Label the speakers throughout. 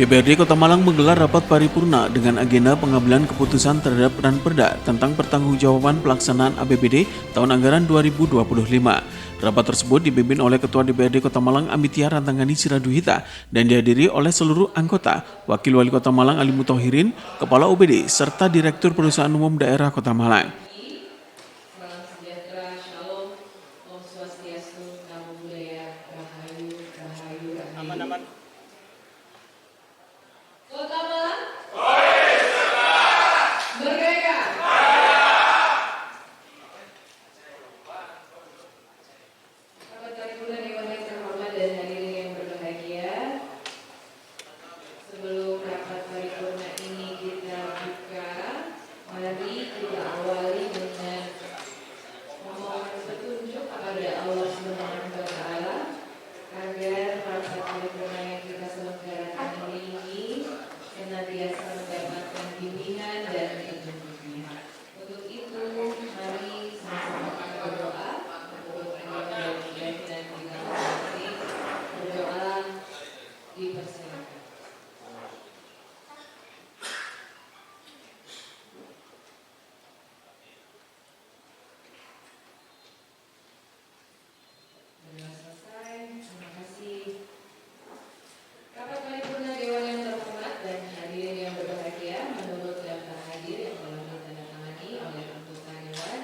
Speaker 1: DPRD Kota Malang menggelar rapat paripurna dengan agenda pengambilan keputusan terhadap Ranperda tentang pertanggungjawaban pelaksanaan APBD tahun anggaran 2025. Rapat tersebut dipimpin oleh Ketua DPRD Kota Malang Amitia Rantangani Siraduhita dan dihadiri oleh seluruh anggota, Wakil Wali Kota Malang Ali Mutauhirin, Kepala OPD, serta Direktur Perusahaan Umum Daerah Kota Malang.
Speaker 2: Salam sejahtera, shalom, om swastiastu, namo buddhaya, rahayu, rahayu, rahayu. Aman. Kota Malang? Merdeka! Rapat paripurna Dewan yang terhormat dan hadirin yang berbahagia. Sebelum rapat paripurna ini kita buka, mari kita awali dengan memohon petunjuk kepada Allah Subhanahu wa Ta'ala agar rapat paripurna yang kita selenggarakan hari ini senantiasa mendapatkan bimbingan dan petunjuknya. Untuk itu, mari sama-sama kita berdoa untuk mudah-mudahan kita masing-masing berdoa dipersilakan. Sudah selesai, terima kasih. Rapat paripurna Dewan yang terhormat dan hadirin yang berbahagia, menurut daftar hadir yang telah ditandatangani oleh anggota Dewan,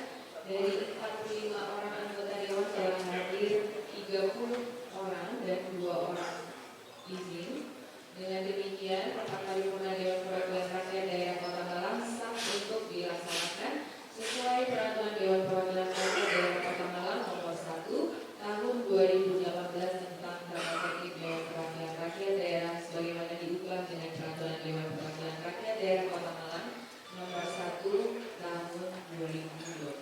Speaker 2: dari 45 orang anggota Dewan telah hadir 30 orang dan 2 orang izin. Dengan demikian, rapat paripurna Dewan Perwakilan Rakyat Daerah Kota Malang sah untuk dilaksanakan sesuai peraturan Dewan Perwakilan Rakyat Daerah Kota Malang nomor 1 tahun 2018 tentang tata tertib Dewan Perwakilan Rakyat Daerah sebagaimana diubah dengan peraturan Dewan Perwakilan Rakyat Daerah Kota Malang nomor 1 tahun 2020.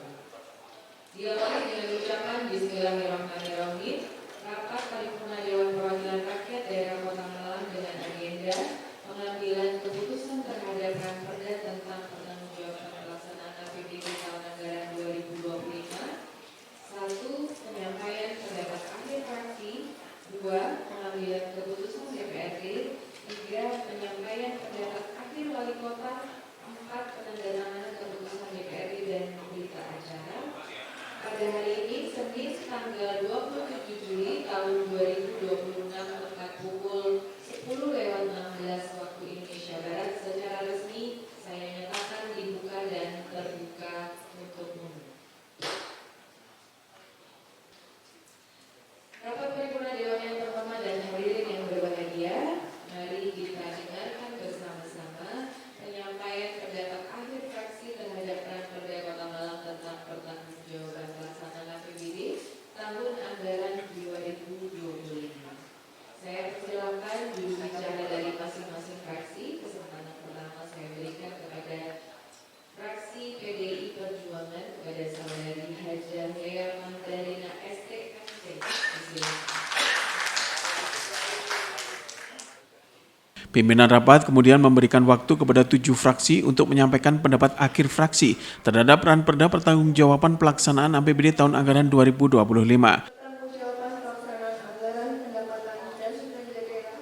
Speaker 2: Diawali dengan ucapan Bismillahirrahmanirrahim. Rapat paripurna Dewan Perwakilan Rakyat Daerah Kota Malang dengan agenda pengambilan keputusan terhadap Ranperda tentang pertanggungjawaban pelaksanaan APBD tahun anggaran 2025. 1. Penyampaian pendapat akhir fraksi. 2. Pengambilan keputusan DPRD. 3. Penyampaian pendapat akhir wali kota. 4. Penandatanganan keputusan DPRD dan berita acara. Pada hari ini, Senin, tanggal 27 Juli tahun 2026, tepat pukul 10:16 waktu Indonesia Barat, secara resmi saya nyatakan dibuka dan terbuka untuk umum. Rapat paripurna Dewan yang terhormat dan hadirin yang berbahagia, mari kita dengarkan bersama-sama penyampaian pendapat akhir fraksi terhadap Ranperda Kota Malang tentang pertanggungjawaban pelaksanaan APBD tahun anggaran 2025. Saya persilakan juru bicara dari masing-masing fraksi. Kesempatan pertama saya berikan kepada fraksi PDI Perjuangan, kepada saudari Hajah Lea Magdalena STMC.
Speaker 1: Pimpinan rapat kemudian memberikan waktu kepada 7 fraksi untuk menyampaikan pendapat akhir fraksi terhadap Ranperda pertanggungjawaban pelaksanaan APBD tahun anggaran 2025.
Speaker 3: Pertanggungjawaban pelaksanaan anggaran pendapatan dan belanja daerah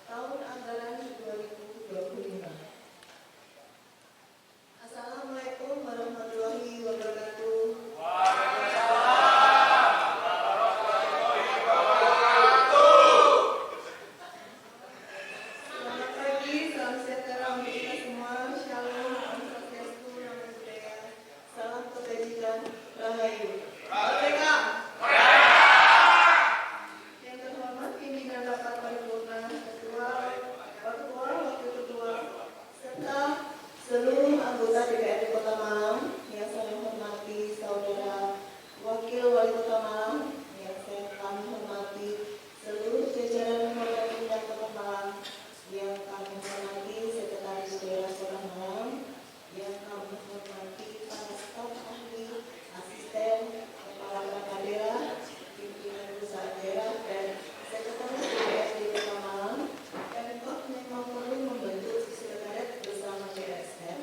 Speaker 3: tahun anggaran 2025. Assalamualaikum warahmatullahi wabarakatuh. Selamat pagi, salam sejahtera untuk kita semua. Shalom, om swastiastu, namo buddhaya, salam kebajikan, rahayu. Yang terhormat pimpinan rapat paripurna, ketua, wakil ketua, serta seluruh anggota DPRD Kota Malang yang saya hormati, saudara Wakil Wali Kota Malang yang kami hormati, seluruh jajaran Polda Pindah Kota Malang yang kami hormati, Sekretaris Daerah Kota Malang yang kami hormati, para staf ahli, asisten, kepala perangkat daerah, pimpinan pusat daerah dan sekretaris DPRD Kota Malang, dan memang perlu membentuk sekretariat bersama PSM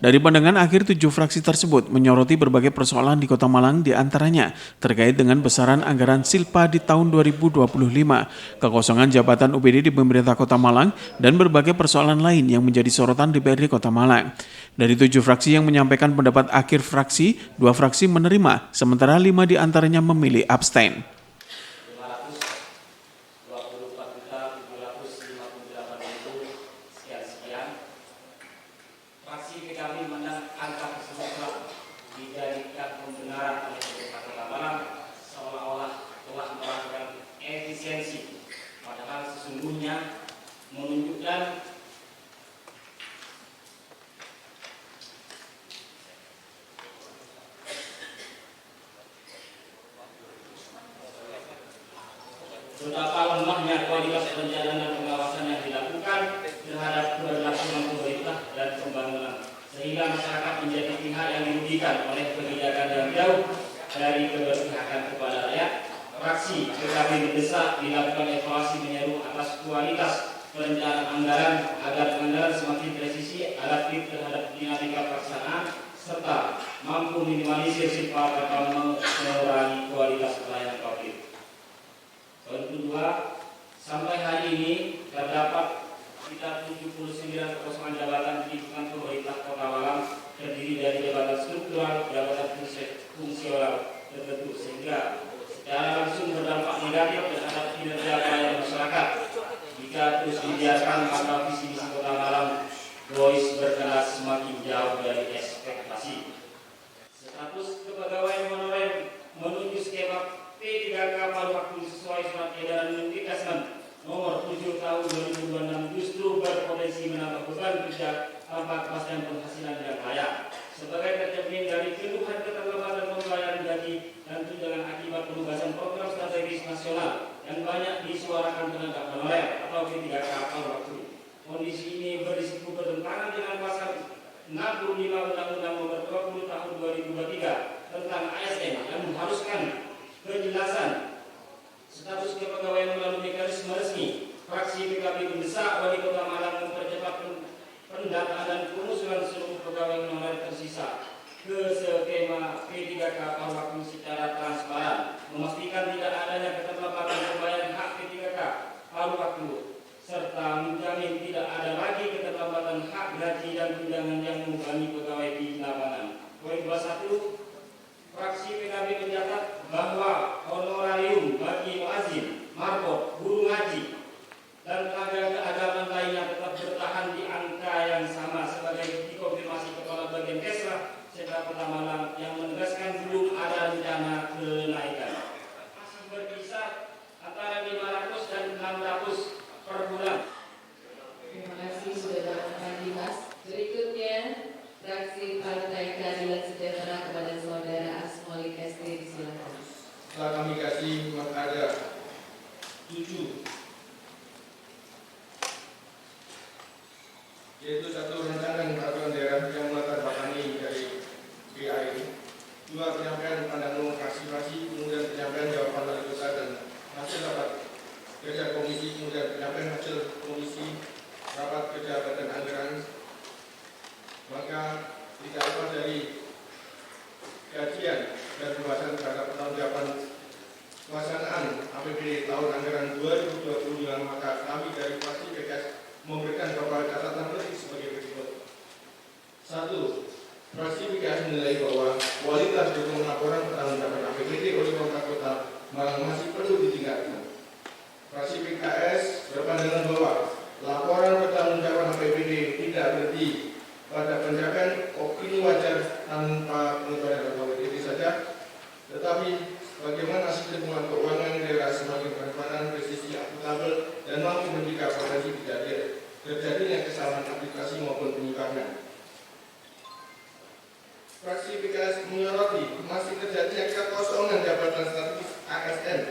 Speaker 1: Dari pandangan akhir 7 fraksi tersebut menyoroti berbagai persoalan di Kota Malang, di antaranya terkait dengan besaran anggaran Silpa di tahun 2025, kekosongan jabatan UPD di pemerintah Kota Malang, dan berbagai persoalan lain yang menjadi sorotan DPRD Kota Malang. Dari 7 fraksi yang menyampaikan pendapat akhir fraksi, 2 fraksi menerima, sementara 5 di antaranya memilih abstain.
Speaker 4: Fraksi PKB memandang angka tersebut telah dijadikan pembenaran oleh pemerintah Kota Malang seolah-olah telah melakukan efisiensi, padahal sesungguhnya menunjukkan betapa lemahnya kualitas perencanaan dan pengawasan yang dilakukan terhadap keberlangsungan pemerintah dan pembangunan, sehingga masyarakat menjadi pihak yang dirugikan oleh kebijakan yang jauh dari keberpihakan kepada rakyat. Fraksi PKB mendesak dilakukan evaluasi menyeluruh atas kualitas perencanaan anggaran agar anggaran semakin presisi, adaptif terhadap dinamika pelaksanaan, serta mampu minimalisir sifat atau mengurangi kualitas pelayanan publik. Poin kedua, sampai hari ini terdapat sekitar 79 kekosongan jabatan di lingkungan pemerintah Kota Malang, terdiri dari jabatan struktural, jabatan fungsional tertentu, sehingga secara langsung berdampak negatif terhadap kinerja pelayanan masyarakat. Jika terus dibiarkan, maka visi misi Kota Malang boys berkelas semakin jauh dari ekspektasi. Status kepegawaian honorer menuju skema P3K pada waktu sesuai surat edaran Mendikbud nomor 7 tahun 2026 justru berpotensi menambah beban kerja tanpa kepastian penghasilan yang layak. Sebagai tercermin dari keluhan keterlambatan pembayaran gaji dan tunjangan akibat penugasan program strategis nasional yang banyak disuarakan tenaga honorer atau P3K pada waktu. Kondisi ini berisiko bertentangan dengan pasal 65 Undang-Undang nomor 20 tahun 2023 tentang ASN yang mengharuskan penjelasan status kepegawaian melalui mekanisme resmi. Fraksi PKB mendesak Wali Kota Malang mempercepat pendataan dan pengusulan seluruh pegawai honorer tersisa ke skema P3K pada waktu secara transparan, memastikan tidak adanya keterlambatan pembayaran hak P3K pada waktu, serta menjamin tidak ada lagi keterlambatan hak gaji dan tunjangan yang membebani pegawai di lapangan. Poin 21. Fraksi PKB mencatat bahwa honorarium bagi muazin, marbot, guru ngaji, dan tenaga keagamaan lainnya tetap bertahan di angka yang sama sebagai dikonfirmasi Kepala Bagian Kesra Sekda Kota Malang yang menegaskan belum ada rencana kenaikan. Masih berkisar antara 500 dan 600 per bulan.
Speaker 2: Terima kasih Saudara Dimas. Berikutnya fraksi Partai Keadilan Sejahtera kepada Saudara Asmoli Kestri, disilakan.
Speaker 5: Setelah kami kasih ada 7, yaitu 1 rancangan peraturan daerah yang melatar belakangi dari PAI, 2 penyampaian pandangan umum fraksi-fraksi, kemudian penyampaian jawaban wali kota dan hasil rapat kerja komisi, kemudian penyampaian hasil komisi rapat kerja badan anggaran. Maka tidak lepas dari kajian dan pembahasan terhadap pertanggungjawaban pelaksanaan APBD tahun anggaran 2025, maka kami dari fraksi PKS memberikan beberapa catatan penting sebagai berikut. 1. Fraksi PKS menilai bahwa kualitas dokumen laporan pertanggungjawaban APBD oleh pemerintah Kota Malang masih perlu ditingkatkan. Fraksi PKS berpandangan bahwa laporan pertanggungjawaban APBD tidak berhenti pada pencapaian opini wajar tanpa penyesuaian atau itu saja, tetapi bagaimana sistem keuangan daerah semakin transparan, presisi, akuntabel, dan mampu mencegah potensi terjadinya kesalahan aplikasi maupun penyimpangan. Fraksi PKS menyoroti masih terjadinya kekosongan jabatan strategis ASN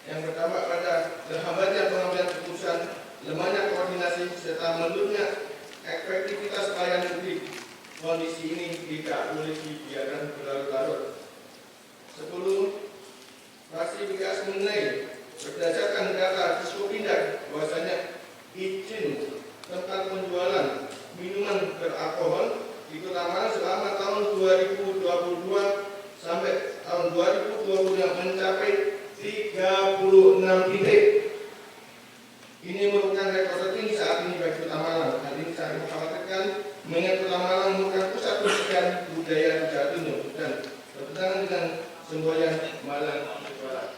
Speaker 5: yang berdampak pada terhambatnya pengambilan keputusan, lemahnya koordinasi, serta menurunnya efektivitas pelayanan publik. Kondisi ini tidak boleh dibiarkan berlarut-larut. 10. Fraksi PKS menilai berdasarkan data Diskopindak bahwasanya izin tempat penjualan minuman beralkohol di Kota Malang Semboyan, Malang, Barat.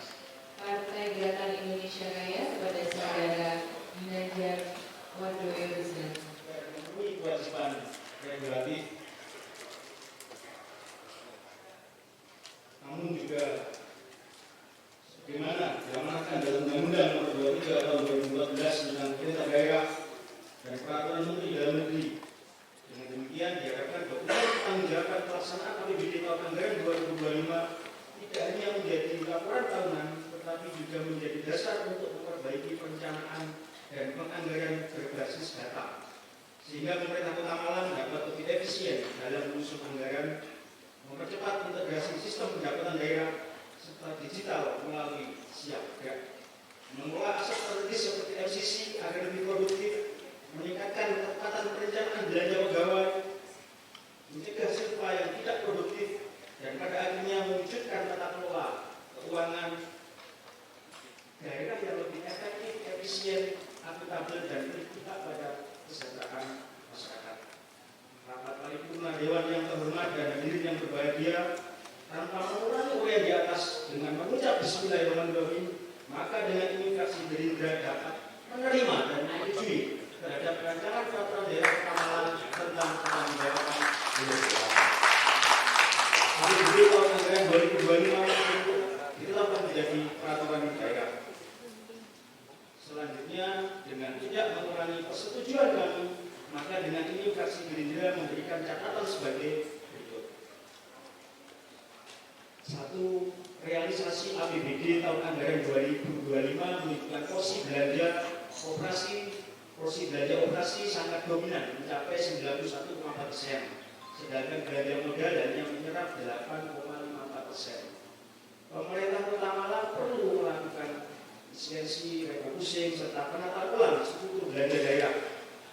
Speaker 2: Partai Gerakan Indonesia Raya kepada saudara Ginanjar Wardoyo Rizwan.
Speaker 6: Memenuhi kewajiban regulatif, namun juga sebagaimana diamanatkan dalam Undang-Undang Nomor 23 Tahun 2014 tentang Pemerintah Daerah dan Peraturan Menteri Dalam Negeri. Dengan demikian diharapkan dokumen pertanggungjawaban pelaksanaan APBD tahun anggaran 2025 tidak hanya menjadi laporan tahunan, tetapi juga menjadi dasar untuk memperbaiki perencanaan dan penganggaran berbasis data, sehingga pemerintah Kota Malang dapat lebih efisien dalam menyusun anggaran, mempercepat integrasi sistem pendapatan daerah serta digital melalui Siapga, mengelola aset strategis seperti MCC agar lebih produktif, meningkatkan ketepatan perencanaan belanja pegawai, mencegah silpa yang tidak produktif, dan pada akhirnya mewujudkan tata kelola keuangan daerah yang lebih efektif, efisien, akuntabel, dan berpihak pada kesejahteraan masyarakat. Rapat paripurna Dewan yang terhormat dan hadirin yang berbahagia, tanpa mengurangi uraian di atas dengan mengucap Bismillahirrahmanirrahim, maka dengan ini fraksi Gerindra dapat menerima dan menyetujui terhadap rancangan peraturan daerah Kota Malang tentang pertanggungjawaban APBD tahun anggaran 2025 ditetapkan menjadi peraturan daerah. Selanjutnya, dengan tidak mengurangi persetujuan kami, maka dengan ini fraksi Gerindra memberikan catatan sebagai berikut. 1. Realisasi APBD tahun anggaran 2025 menunjukkan porsi belanja operasi sangat dominan mencapai 91,4%, sedangkan belanja modal hanya menyerap 8,54%. Pemerintah Kota Malang perlu melakukan efisiensi, refocusing, serta penataan ulang struktur belanja daerah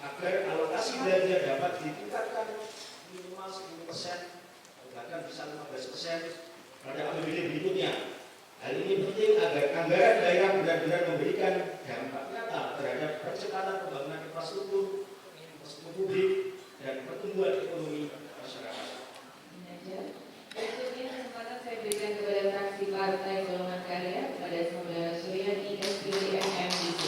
Speaker 6: agar alokasi belanja dapat ditingkatkan minimal 10%, bahkan bisa 15% pada APBD berikutnya. Hal ini penting agar anggaran daerah benar-benar memberikan dampak nyata terhadap percepatan pembangunan infrastruktur publik dan pertumbuhan ekonomi masyarakat.
Speaker 2: Berikutnya kesempatan saya berikan kepada fraksi Partai Golongan Karya kepada saudara Suryani SPD MMDC.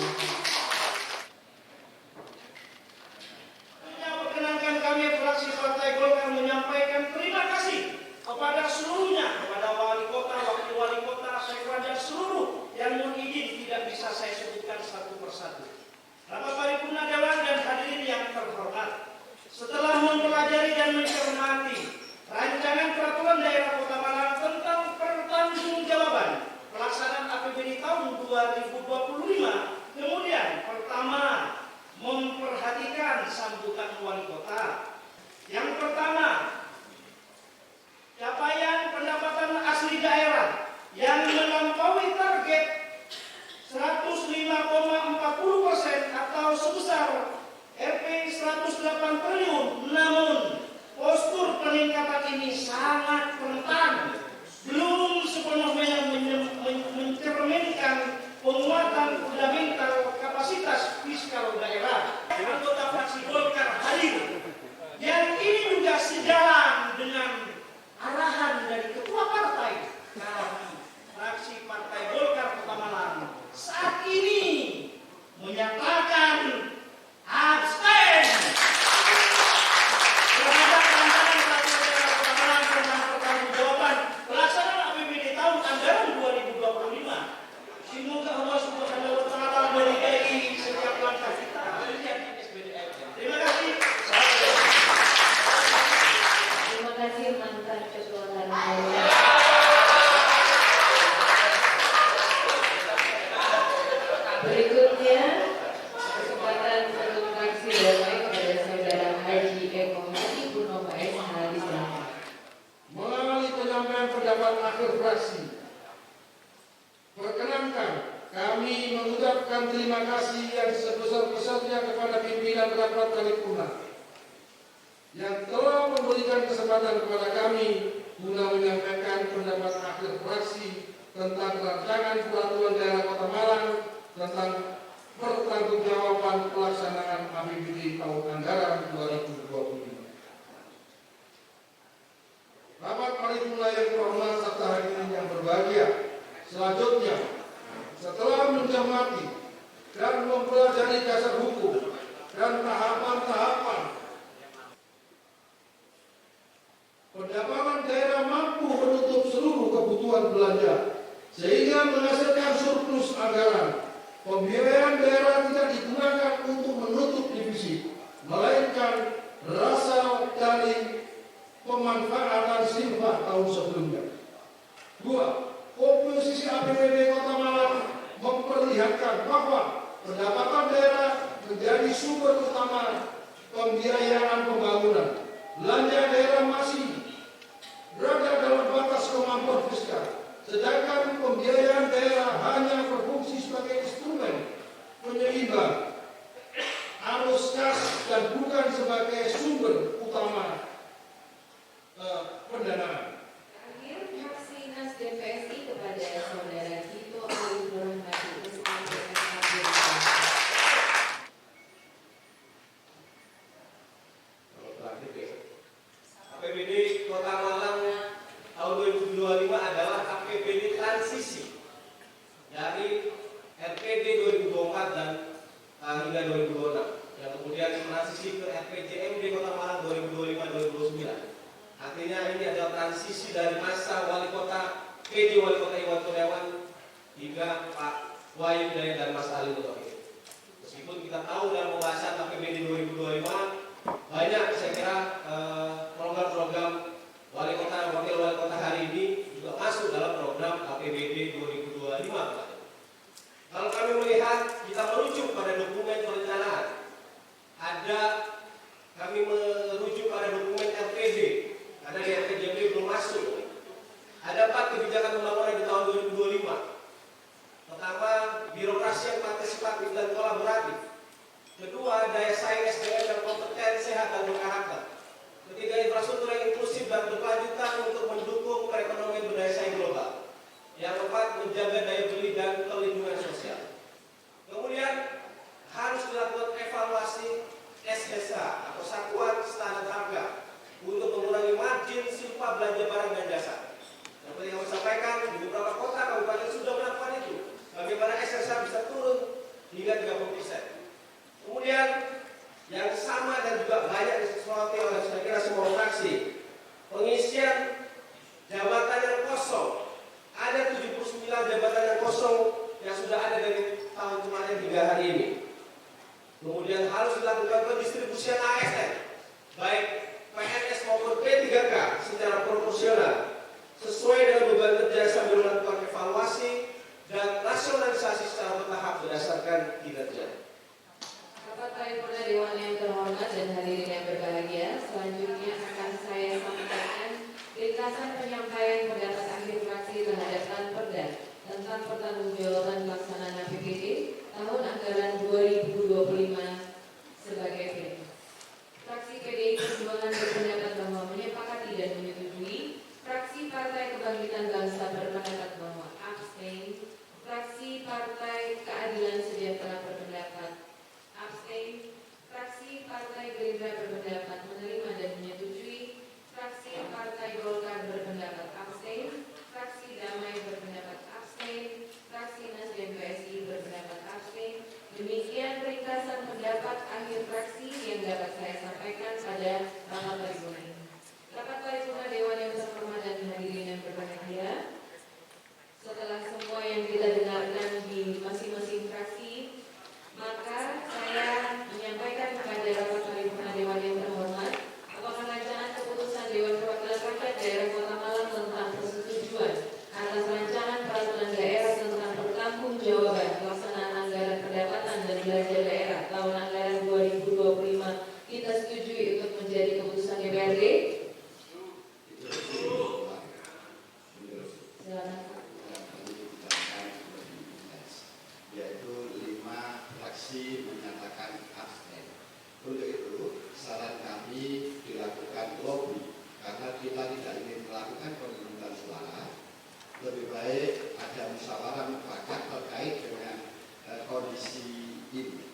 Speaker 6: Perkenankan kami fraksi Partai Golkar menyampaikan terima kasih kepada seluruhnya, kepada wali kota, wakil wali kota, sekwan dan seluruh yang mohon izin tidak bisa saya sebutkan satu persatu. Rapat paripurna Dewan dan hadirin yang terhormat, setelah mempelajari dan mencermati rancangan peraturan daerah Kota Malang tentang pertanggungjawaban pelaksanaan APBD tahun 2025, kemudian pertama memperhatikan sambutan wali kota. Yang pertama, capaian pendapatan asli daerah yang melampaui target 105,40% atau sebesar Rp 108 triliun, namun postur peningkatan ini sangat rentan, belum sepenuhnya mencerminkan penguatan fundamental kapasitas fiskal daerah. Anggota fraksi Golkar hadir, yang ini juga sejalan dengan arahan dari ketua partai fraksi Partai Golkar Kota Malang saat ini menyatakan abstain terhadap rancangan peraturan daerah Kota Malang tentang pertanggungjawaban pelaksanaan APBD tahun anggaran 2025. Semoga Allah Subhanahu wa taala memberkahi setiap langkah kita. Terima kasih.
Speaker 2: Terima kasih mantan Ketua Tanah. Berikutnya kesempatan untuk fraksi damai kepada saudara Haji Eko Hadi Purnomo SH.
Speaker 5: Melalui penyampaian pendapat akhir fraksi, perkenankan kami mengucapkan terima kasih yang sebesar-besarnya kepada pimpinan rapat paripurna yang telah memberikan kesempatan kepada kami guna menyampaikan pendapat akhir fraksi tentang rancangan peraturan daerah Kota Malang tentang pertanggungjawaban pelaksanaan APBD tahun anggaran 2025. Rapat paripurna yang terhormat serta hadirin yang mencermati dan mempelajari dasar hukum dan tahapan-tahapan pendapangan daerah mampu menutup seluruh kebutuhan belanja sehingga menghasilkan surplus anggaran. Pembiayaan daerah tidak digunakan untuk menutup divisi, melainkan berasal dari pemanfaatan silva tahun sebelumnya. 2. Komposisi APBD Kota Malang memperlihatkan bahwa pendapatan daerah menjadi sumber utama pembiayaan pembangunan. Belanja daerah masih berada dalam batas kemampuan fiskal, sedangkan pembiayaan daerah hanya berfungsi sebagai instrumen penyeimbang arus kas dan bukan sebagai sumber utama pendanaan.
Speaker 2: Terakhir, fraksi Nasdem PSI kepada Saudara Tito Ali Nurhadi
Speaker 7: APBD Kota Malang tahun 2025 adalah APBD transisi dari RPD 2024 dan hingga 2026 yang kemudian transisi ke RPJMD Kota Malang 2025-2029. Artinya ini adalah transisi dari masa wali kota PJ Wali Kota Iwan Kurniawan hingga Pak Wahyu Hidayat dan Mas Ali Mutohir. Meskipun kita tahu dalam pembahasan APBD 2025 banyak saya kira program-program wali kota dan wakil wali kota hari ini juga masuk dalam program APBD 2025. Kalau kami melihat kita merujuk pada dokumen perencanaan, kami merujuk pada dokumen RPD karena di RPJMD belum masuk. Ada 4 kebijakan pembangunan di tahun 2025. Pertama, birokrasi yang partisipatif dan kolaboratif. Kedua, daya saing SDM yang kompeten, sehat dan berkarakter. Ketiga, infrastruktur yang inklusif dan berkelanjutan untuk mendukung perekonomian berdaya saing global. Yang keempat, menjaga daya beli dan perlindungan sosial. Kemudian harus dilakukan evaluasi SSH atau satuan standar harga untuk mengurangi margin silpa belanja barang dan jasa. Seperti yang kami sampaikan, di beberapa kota kabupaten sudah melakukan itu. Bagaimana SSH bisa turun hingga 30%. Kemudian yang sama dan juga banyak disoroti oleh saya kira semua fraksi, pengisian jabatan yang kosong. Ada 79 jabatan yang kosong yang sudah ada dari tahun kemarin hingga hari ini. Kemudian harus dilakukan pendistribusian ASN, baik PNS maupun P3K secara proporsional, sesuai dengan beban kerja sambil melakukan evaluasi dan rasionalisasi secara bertahap berdasarkan kinerja.
Speaker 2: Rapat Paripurna Dewan yang terhormat dan hadirin yang berbahagia, selanjutnya akan saya sampaikan ringkasan penyampaian pendapat akhir fraksi terhadap Ranperda tentang pertanggungjawaban pelaksanaan APBD tahun anggaran 2025 sebagai berikut. Fraksi PDI Perjuangan berpendapat bahwa menyepakati dan menyetujui. Fraksi Partai Kebangkitan Bangsa berpendapat bahwa abstain. Fraksi Partai Keadilan Sejahtera berpendapat abstain. Fraksi Partai Gerindra berpendapat menerima dan menyetujui. Fraksi Partai Golkar berpendapat abstain. Fraksi Damai berpendapat abstain. Fraksi Nasdem PSI berpendapat abstain. Demikian ringkasan pendapat akhir fraksi yang dapat saya sampaikan pada rapat paripurna ini. Rapat paripurna Dewan yang terhormat dan hadirin yang berbahagia, setelah semua yang kita dengarkan di masing-masing fraksi, maka saya menyampaikan kepada rapat paripurna Dewan yang terhormat apakah rancangan keputusan Dewan Perwakilan Rakyat Daerah Kota Malang tentang persetujuan atas rancangan peraturan daerah tentang pertanggungjawaban pelaksanaan anggaran pendapatan dan belanja daerah tahun anggaran 2025 kita setujui untuk menjadi keputusan DPRD.
Speaker 8: Yaitu 5 fraksi menyatakan abstain. Untuk itu, saran kami dilakukan lobby karena kita tidak ingin melakukan pemungutan suara. Lebih baik ada musyawarah mufakat terkait dengan kondisi ini.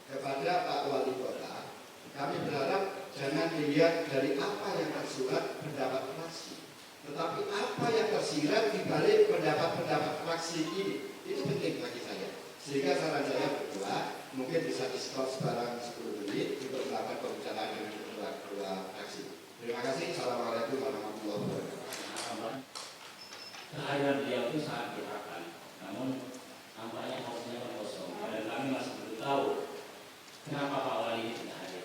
Speaker 8: Kepada Pak Wali Kota, kami berharap jangan dilihat dari apa yang tersurat pendapat fraksi, tetapi apa yang tersirat di balik pendapat-pendapat fraksi ini. Itu penting bagi saya. Sehingga saran saya berdua, mungkin bisa diskon sebarang 10 menit untuk melakukan pembicaraan dengan kedua fraksi. Terima kasih. Assalamualaikum warahmatullahi wabarakatuh.
Speaker 4: Kehadiran beliau itu sangat diharapkan, namun nampaknya posisinya kosong dan kami masih belum tahu kenapa Pak Wali ini tidak hadir.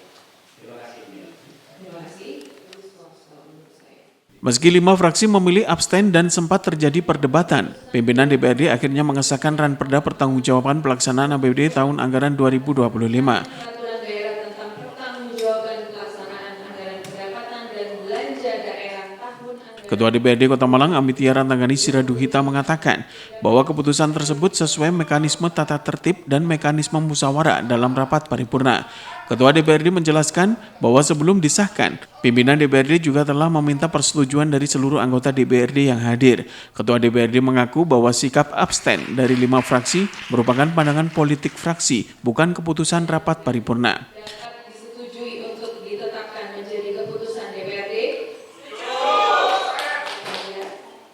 Speaker 4: Terima kasih beliau.
Speaker 2: Terima kasih. Terus soal menurut saya.
Speaker 1: Meski 5 fraksi memilih abstain dan sempat terjadi perdebatan, pimpinan DPRD akhirnya mengesahkan Ranperda Pertanggungjawaban Pelaksanaan APBD tahun anggaran 2025.
Speaker 2: Peraturan daerah tentang pertanggungjawaban pelaksanaan anggaran pendapatan dan belanja daerah tahun anggaran.
Speaker 1: Ketua DPRD Kota Malang Amitia Rantangani Siraduhita mengatakan bahwa keputusan tersebut sesuai mekanisme tata tertib dan mekanisme musyawarah dalam rapat paripurna. Ketua DPRD menjelaskan bahwa sebelum disahkan, pimpinan DPRD juga telah meminta persetujuan dari seluruh anggota DPRD yang hadir. Ketua DPRD mengaku bahwa sikap abstain dari 5 fraksi merupakan pandangan politik fraksi, bukan keputusan rapat paripurna.
Speaker 2: Dapat disetujui untuk ditetapkan menjadi keputusan DPRD.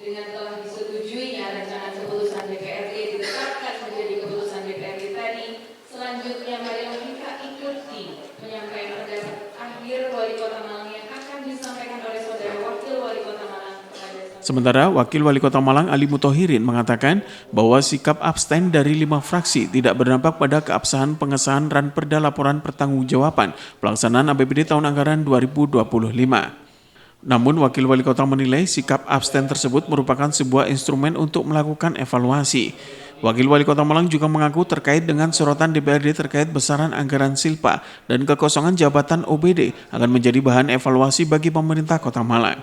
Speaker 2: Dengan telah disetujuinya rancangan keputusan DPRD ditetapkan menjadi keputusan DPRD tadi, selanjutnya marilah kita ikuti penyampaian pendapat akhir Wali Kota Malang yang akan disampaikan oleh Saudara Wakil Wali Kota Malang kepada
Speaker 1: Sementara Wakil Wali Kota Malang Ali Mutohirin mengatakan bahwa sikap abstain dari 5 fraksi tidak berdampak pada keabsahan pengesahan Ranperda Laporan Pertanggungjawaban Pelaksanaan APBD tahun anggaran 2025. Namun Wakil Wali Kota menilai sikap abstain tersebut merupakan sebuah instrumen untuk melakukan evaluasi. Wakil Wali Kota Malang juga mengaku terkait dengan sorotan DPRD terkait besaran anggaran Silpa dan kekosongan jabatan OBD akan menjadi bahan evaluasi bagi pemerintah Kota Malang.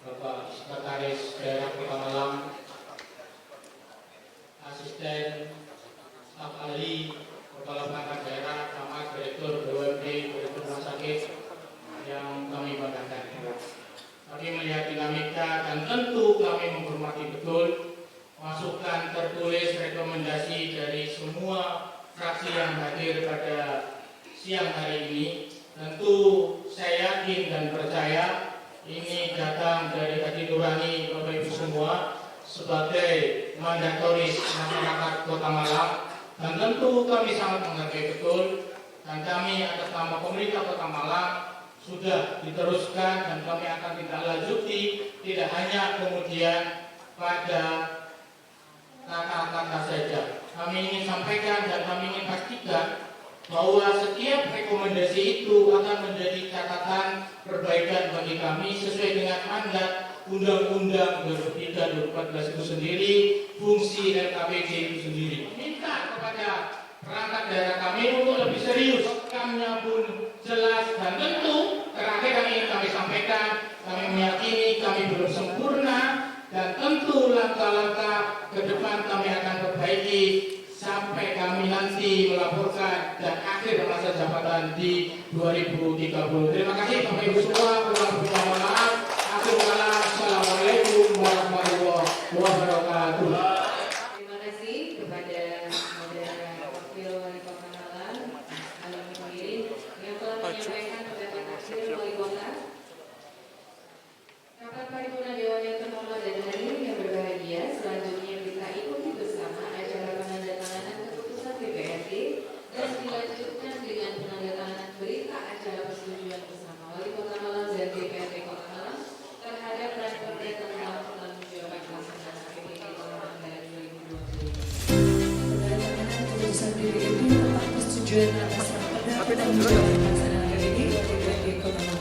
Speaker 5: Bapak Sekretaris Daerah Kota Malang, Asisten Staf Ahli, Kepala Perangkat Daerah, Camat, Direktur BUMD, Direktur Rumah Sakit yang kami banggakan. Kami melihat dinamika dan tentu kami menghormati betul masukan tertulis rekomendasi dari semua fraksi yang hadir pada siang hari ini. Tentu saya yakin dan percaya ini datang dari hati nurani Bapak Ibu semua sebagai mandatoris masyarakat Kota Malang, dan tentu kami sangat menghargai betul, dan kami atas nama pemerintah Kota Malang sudah diteruskan dan kami akan tindak lanjuti, tidak hanya kemudian pada kata-kata saja. Kami ingin sampaikan dan kami ingin pastikan bahwa setiap rekomendasi itu akan menjadi catatan perbaikan bagi kami sesuai dengan mandat Undang-Undang 2003-2014 itu sendiri, fungsi LKPD itu sendiri. Minta kepada perangkat daerah kami untuk lebih serius, kamnya pun jelas, dan tentu terakhir kami sampaikan, kami meyakini kami belum sempurna, dan tentu langkah-langkah ke depan kami akan perbaiki sampai kami nanti melaporkan dan akhir masa jabatan di 2030. Terima kasih Bapak Ibu semua, kurang lebih mohon maaf. Akhir kata, Assalamualaikum warahmatullahi wabarakatuh.
Speaker 2: Terima kasih kepada Saudara Wakil Wali Kota Malang Ali Mutohirin yang telah menyampaikan pendapat akhir Wali Kota. Rapat Paripurna Dewan yang terhormat dan hadirin yang berbahagia, selanjutnya kita ikuti bersama acara penandatanganan keputusan DPRD dan dilanjutkan dengan penandatanganan berita acara persetujuan bersama Wali Kota Malang dan DPRD Kota Malang terhadap Ranperda tentang pertanggungjawaban pelaksanaan APBD tahun anggaran 2025. Penandatanganan keputusan DPRD tentang persetujuan atas Ranperda pertanggungjawaban pelaksanaan APBD DPRD Kota Malang.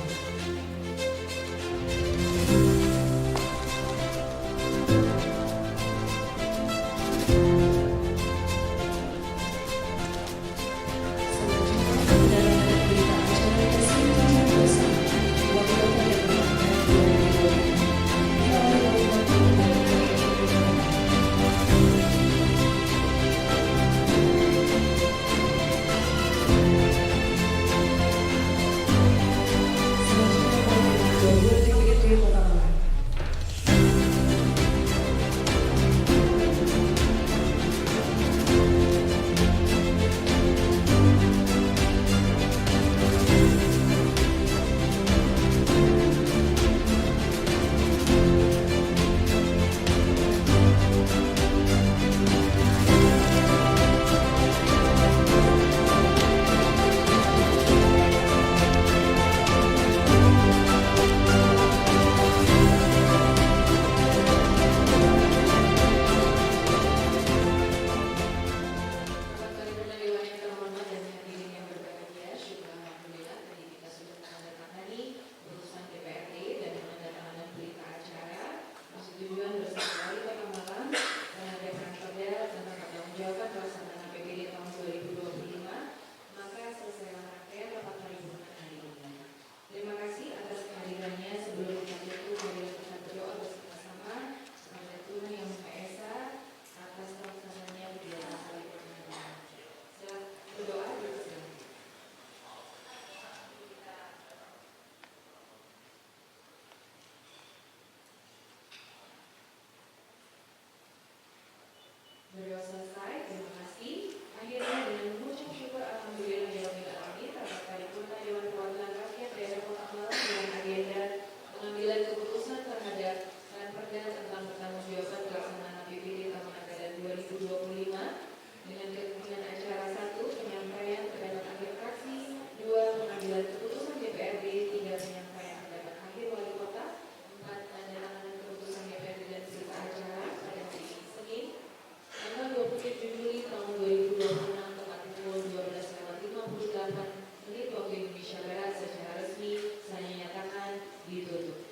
Speaker 2: menit waktu Indonesia Barat secara resmi saya nyatakan ditutup.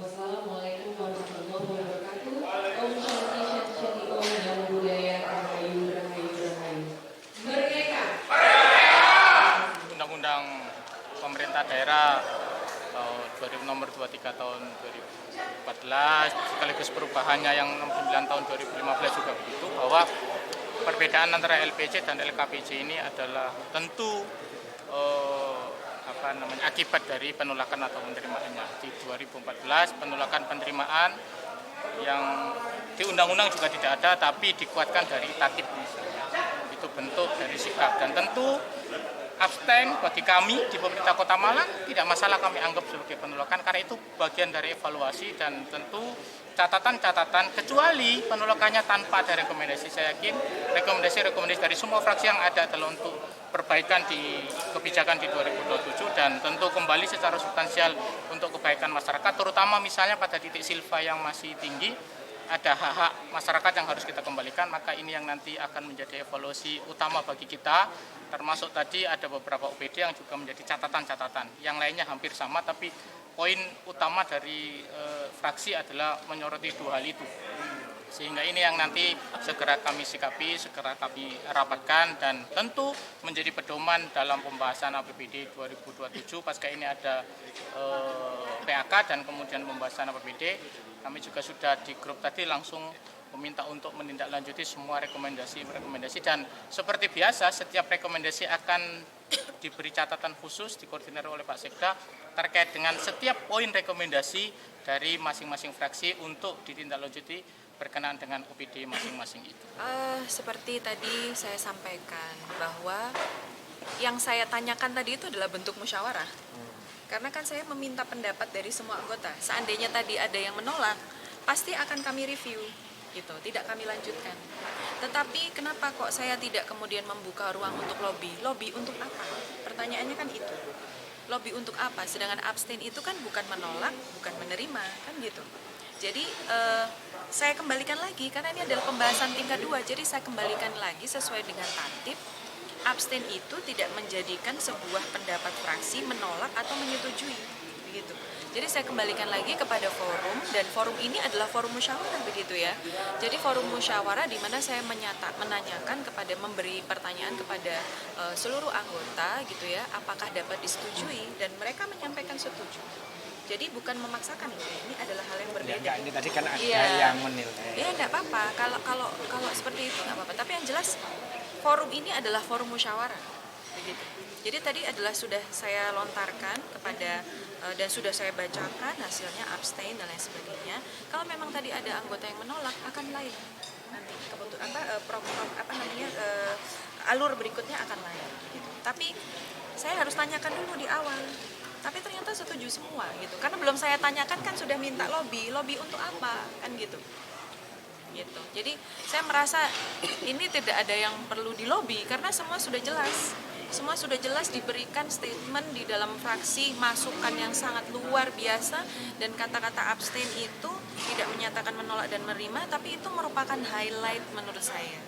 Speaker 2: Wassalamualaikum warahmatullahi wabarakatuh. Om Shanti Shanti Om Namo Buddhaya Rahayu Rahayu Rahayu. Merdeka.
Speaker 9: Undang-Undang Pemerintah Daerah nomor 23 tahun 2014 sekaligus perubahannya yang 69 tahun 2015 juga begitu, bahwa perbedaan antara LPJ dan LKPJ ini adalah tentu akibat dari penolakan atau penerimaannya. Di 2014 penolakan penerimaan yang di undang-undang juga tidak ada, tapi dikuatkan dari tatib misalnya. Itu bentuk dari sikap, dan tentu abstain bagi kami di pemerintah Kota Malang tidak masalah kami anggap sebagai penolakan, karena itu bagian dari evaluasi dan tentu catatan-catatan, kecuali penolakannya tanpa ada rekomendasi. Saya yakin rekomendasi dari semua fraksi yang ada adalah untuk perbaikan di kebijakan di 2027 dan tentu kembali secara substansial untuk kebaikan masyarakat, terutama misalnya pada titik silva yang masih tinggi ada hak-hak masyarakat yang harus kita kembalikan. Maka ini yang nanti akan menjadi evaluasi utama bagi kita, termasuk tadi ada beberapa OPD yang juga menjadi catatan-catatan. Yang lainnya hampir sama, tapi poin utama dari fraksi adalah menyoroti dua hal itu. Sehingga ini yang nanti segera kami sikapi, segera kami rapatkan, dan tentu menjadi pedoman dalam pembahasan APBD 2027. Pasca ini ada PAK dan kemudian pembahasan APBD. Kami juga sudah di grup tadi langsung meminta untuk menindaklanjuti semua rekomendasi, dan seperti biasa setiap rekomendasi akan diberi catatan khusus dikoordinir oleh Pak Sekda terkait dengan setiap poin rekomendasi dari masing-masing fraksi untuk ditindaklanjuti berkenaan dengan OPD masing-masing itu.
Speaker 10: Seperti tadi saya sampaikan bahwa yang saya tanyakan tadi itu adalah bentuk musyawarah. Karena kan saya meminta pendapat dari semua anggota. Seandainya tadi ada yang menolak, pasti akan kami review, gitu. Tidak kami lanjutkan. Tetapi kenapa kok saya tidak kemudian membuka ruang untuk lobby? Lobby untuk apa? Pertanyaannya kan itu. Lobby untuk apa? Sedangkan abstain itu kan bukan menolak, bukan menerima, kan gitu. Jadi saya kembalikan lagi, karena ini adalah pembahasan tingkat 2, jadi saya kembalikan lagi sesuai dengan tatib. Abstain itu tidak menjadikan sebuah pendapat fraksi menolak atau menyetujui, begitu. Jadi saya kembalikan lagi kepada forum, dan forum ini adalah forum musyawarah, begitu ya. Jadi forum musyawarah di mana saya menanyakan kepada, memberi pertanyaan kepada seluruh anggota, gitu ya, apakah dapat disetujui, dan mereka menyampaikan setuju. Jadi bukan memaksakan, ini adalah hal yang berbeda.
Speaker 11: Ya, ini tadi kan ada
Speaker 10: yang
Speaker 11: menilai.
Speaker 10: Iya, enggak apa-apa. Kalau seperti itu enggak apa-apa. Tapi yang jelas forum ini adalah forum musyawarah, begitu. Jadi tadi adalah sudah saya lontarkan kepada dan sudah saya bacakan hasilnya abstain dan lain sebagainya. Kalau memang tadi ada anggota yang menolak, akan lain nanti alur berikutnya akan lain. Gitu. Tapi saya harus tanyakan dulu di awal. Tapi ternyata setuju semua gitu. Karena belum saya tanyakan kan sudah minta lobby untuk apa kan gitu. Gitu. Jadi saya merasa ini tidak ada yang perlu dilobi karena semua sudah jelas. Semua sudah jelas diberikan statement di dalam fraksi, masukan yang sangat luar biasa, dan kata-kata abstain itu tidak menyatakan menolak dan menerima, tapi itu merupakan highlight menurut saya.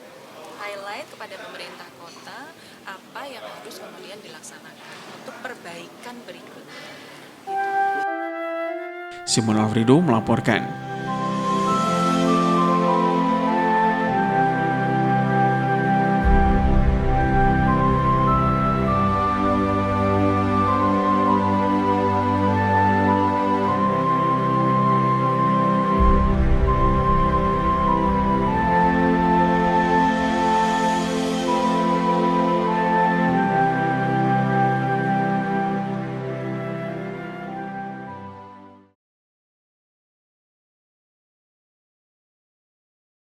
Speaker 10: Highlight kepada pemerintah kota apa yang harus kemudian dilaksanakan untuk perbaikan berikutnya.
Speaker 1: Simon Alfredo melaporkan.